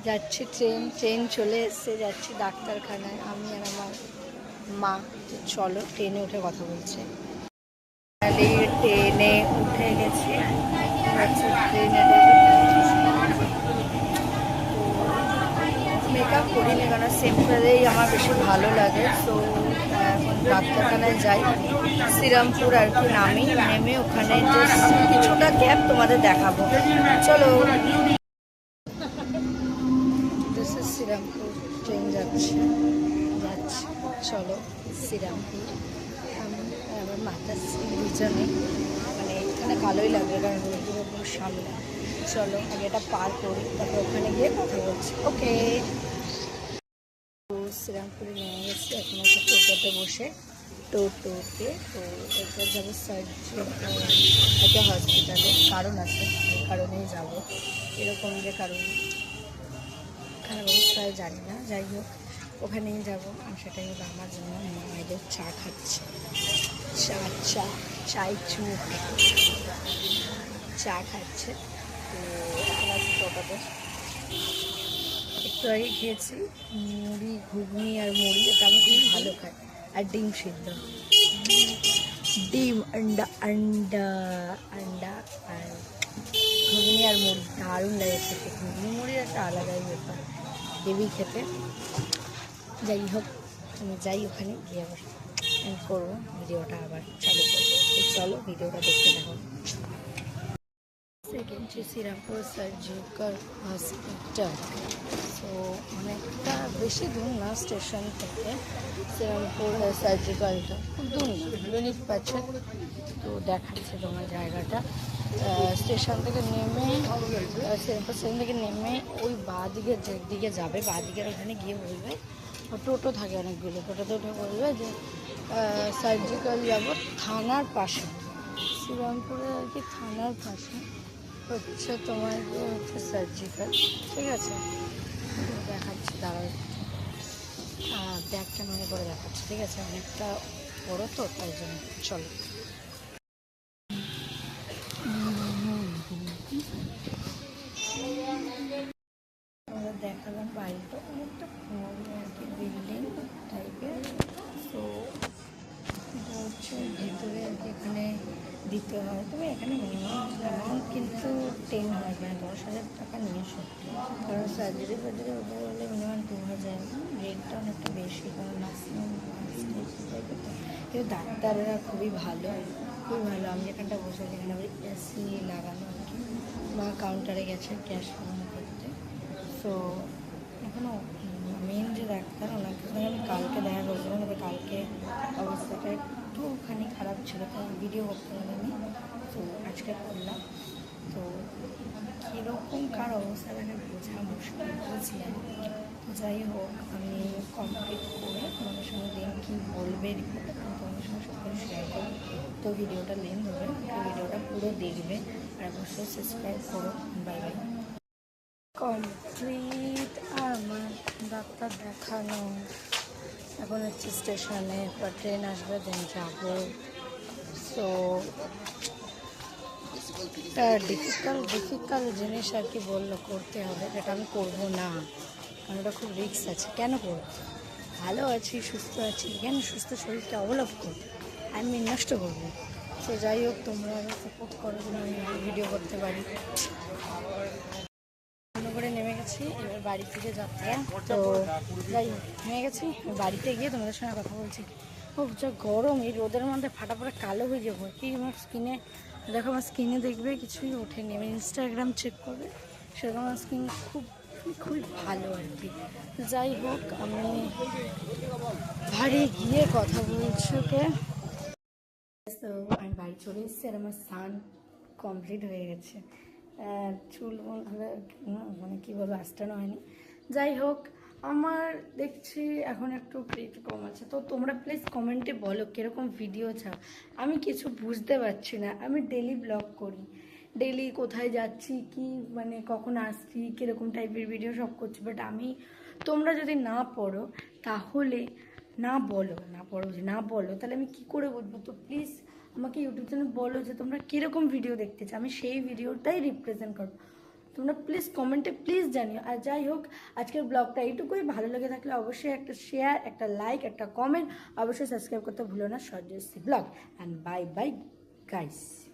যাচ্ছি ট্রেন চলে এসছে, যাচ্ছি ডাক্তারখানায় আমি আর আমার মা। চলো ট্রেনে উঠে কথা বলছে। ট্রেনে উঠে গেছি, ট্রেনে মেকআপ করিনি কেন সিম্পলেই আমার বেশি ভালো লাগে। তো এখন ডাক্তারখানায় যাই, শ্রীরামপুর আর কি নেমে ওখানে জাস্ট কিছুটা গ্যাপ তোমাদের দেখাবো। চলো, শ্রীরামপুর ট্রেন যাচ্ছে। চলো শ্রীরামপুর। আমার মাথার দুজনে মানে এখানে ভালোই লাগবে কারণ রোদ্দুর সামনে। চলো আগে এটা পার করি, তারপর ওখানে গিয়ে কথা বলছি। ওকে, শ্রীরামপুরে নিয়ে গেছি, এখন একটা টোটোতে বসে টোটোতে। তো এরপর যাবো একটা হসপিটালে, কারণ আছে এই কারণেই যাবো। এরকম যে কারণ খারাপ অবস্থায় জানি না, যাই হোক ওখানেই যাবো। আর সেটাই হলো আমার জন্য মায়েদের চা খাচ্ছে, চাই চুপ চা খাচ্ছে। তো এখন আছে টোটোতে। একটু আগে খেয়েছি মুড়ি, ঘুগনি আর মুড়ি, এটা আমি খুব ভালো খাই। আর ডিম সিদ্ধ, ডিম আন্ডা আর ঘুগনি আর মুড়ি দারুণ লাগে খেতে। ঘুগনি মুড়ি একটা আলাদাই ব্যাপার, হেভি খেতে। যাই হোক আমি যাই, ওখানে গিয়ে আবার করবো ভিডিওটা, আবার চালু করবো। চলো ভিডিওটা দেখতে থাকো। Second Serampore surgical hospital. তো অনেকটা বেশি দূর না স্টেশন থেকে শ্রীরামপুর সার্জিক্যালটা, খুব দূর না, 2 মিনিট 5। তো দেখাচ্ছে তোমার জায়গাটা। স্টেশন থেকে নেমে শ্রীরামপুর স্টেশন থেকে নেমে ওই বাঁ দিকে যেদিকে যাবে, বাঁ দিকের ওখানে গিয়ে বলবে, টোটো থাকে অনেকগুলো, টোটোতে উঠে বলবে যে সার্জিক্যাল যাবো থানার পাশে, শ্রীরামপুরে আর কি থানার পাশে হচ্ছে তোমার হচ্ছে সার্জিক্যাল। ঠিক আছে, দেখাচ্ছি দাঁড়াও, ব্যাগটা মনে করে দেখাচ্ছি। ঠিক আছে, অনেকটা বড় তো তাই জন্য। চলো আমরা দেখালাম বাড়িটা, অনেকটা বড় আর কি, বিল্ডিং টাইপের। তো এটা হচ্ছে ভিতরে আর কি, এখানে দিতে হয়। তবে এখানে মিনিমাম অ্যামাউন্ট কিন্তু 10 হয়, মানে 10,000 টাকা নিয়ে এসো। কারণ সার্জারি ওদের হলে মিনিমাম 2,000। রেটটা অনেকটা বেশি, কারণ ম্যাক্সিমাম কিন্তু ডাক্তাররা খুবই ভালো, খুবই ভালো। আমি যেখানটা বসে যেখানে আবার এসি লাগানো আর কি, মা কাউন্টারে গেছে ক্যাশ করতে। তো এখনও মেন যে ডাক্তার, ওনার সঙ্গে আমি কালকে দেখা করেছিলাম, তবে কালকে অবস্থাটা একটুখানি খারাপ ছিল, তাই ভিডিও করতে পারিনি। তো আজকে করলাম। তো কীরকম কার অবস্থা তাকে বোঝা মুশকিল, বুঝলেন। যাই হোক আমি কমপ্লিট করে তোমাদের সঙ্গে দিন কী বলবে রিপোর্টটা তোমাদের সঙ্গে সব কিছু শেয়ার করবো। তো ভিডিওটা লেন্থ হবে, ভিডিওটা পুরো দেখবে আর অবশ্যই সাবস্ক্রাইব করো। Bye bye. কমপ্লিট আমার ডাক্তার দেখানো, এখন হচ্ছে স্টেশনে, এরপর ট্রেন আসবে, দেন যাবো। সো ডিফিকাল্ট জিনিস আর কি বললো করতে হবে, যেটা আমি করবো না, কারণ ওটা খুব রিস্ক আছে। কেন করবো, ভালো আছি সুস্থ আছি, কেন সুস্থ শরীরটা অবলম্ব করবো, আমি নষ্ট করবো। সো যাই হোক তোমরা সাপোর্ট করো যেন আমি ভিডিও করতে পারি। করে নেমে গেছি, এবার বাড়ি থেকে যাত্রা। তো যাই হোক নেমে গেছি, বাড়িতে গিয়ে তোমাদের সঙ্গে কথা বলছি। ও যা গরম, এই রোদের মধ্যে ফাটাফাটা কালো হয়ে যাবো কি। আমার স্কিনে দেখো, আমার স্কিনে দেখবে কিছুই ওঠেনি, আমি ইনস্টাগ্রাম চেক করবে, সেরকম আমার স্কিন খুবই ভালো আর কি। যাই হোক আমি বাড়ি গিয়ে কথা বলছি। ওকে, তো আমি বাড়ি চলে এসেছি আর আমার স্নান কমপ্লিট হয়ে গেছে। চুল মানে কী বলবো, আঁচটানো হয়নি। যাই হোক আমার দেখছি এখন একটু পেট কম আছে। তো তোমরা প্লিজ কমেন্টে বলো কীরকম ভিডিও চাও, আমি কিছু বুঝতে পারছি না। আমি ডেলি ব্লগ করি, ডেলি কোথায় যাচ্ছি, কি মানে কখন আসছি, কীরকম টাইপের ভিডিও সব করছি, বাট আমি, তোমরা যদি না পড়ো তাহলে না বলো তাহলে আমি কি করে বুঝবো। তো প্লিজ আমাকে ইউটিউব চ্যানেল বলো যে তোমরা কীরকম ভিডিও দেখতে চাও, আমি সেই ভিডিওটাই রিপ্রেজেন্ট করবো। তোমরা প্লিজ কমেন্টে প্লিজ জানিও। আর যাই হোক, আজকের ব্লগটা এইটুকুই। ভালো লেগে থাকলে অবশ্যই একটা শেয়ার, একটা লাইক, একটা কমেন্ট, অবশ্যই সাবস্ক্রাইব করতে ভুলো না। সজস্বী blog and bye bye guys.